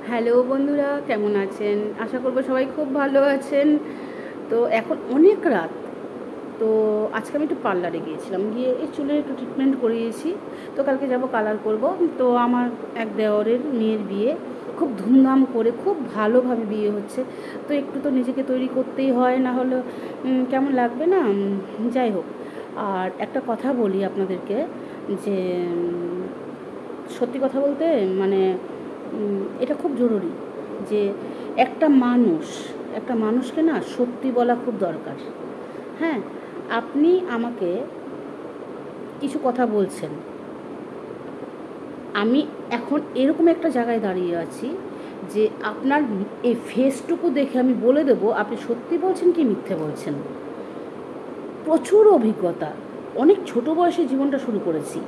Hello বন্ধুরা, কেমন আছেন? আশা করবো সবাই খুব ভালো আছেন। তো এখন অনেক রাত। তো আজকে আমি একটু পার্লারে গিয়েছিলাম, গিয়ে এই চুলের একটু ট্রিটমেন্ট করিয়েছি। তো কালকে যাব কালার করব। তো আমার এক দেওরের মেয়ের বিয়ে, খুব ধুমধাম করে খুব ভালোভাবে বিয়ে হচ্ছে। তো একটু তো নিজেকে তৈরি করতেই হয়, না হলে কেমন লাগবে না? যাই হোক, আর একটা কথা বলি আপনাদেরকে, যে সত্যি কথা বলতে মানে এটা খুব জরুরি যে একটা মানুষকে না সত্যি বলা খুব দরকার। হ্যাঁ, আপনি আমাকে কিছু কথা বলছেন, আমি এখন এরকম একটা জায়গায় দাঁড়িয়ে আছি যে আপনার এই ফেসটুকু দেখে আমি বলে দেবো আপনি সত্যি বলছেন কি মিথ্যে বলছেন। প্রচুর অভিজ্ঞতা, অনেক ছোট বয়সে জীবনটা শুরু করেছি।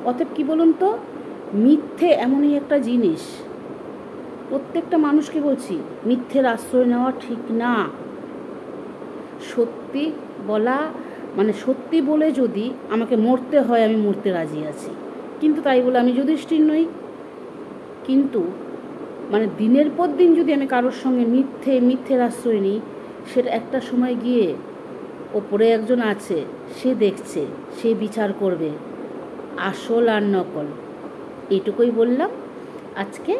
অতএব কী বলুন তো, মিথ্যে এমনই একটা জিনিস, প্রত্যেকটা মানুষকে বলছি মিথ্যের আশ্রয় নেওয়া ঠিক না। সত্যি বলা মানে সত্যি বলে যদি আমাকে মরতে হয় আমি মরতে রাজি আছি, কিন্তু তাই বলে আমি যুধিষ্ঠির নই। কিন্তু মানে দিনের পর দিন যদি আমি কারোর সঙ্গে মিথ্যের আশ্রয় নিই, সেটা একটা সময় গিয়ে ওপরে একজন আছে, সে দেখছে, সে বিচার করবে আসল আর নকল। এইটুকুই বললাম আজকে।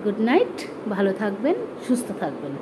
গুড নাইট, ভালো থাকবেন, সুস্থ থাকবেন।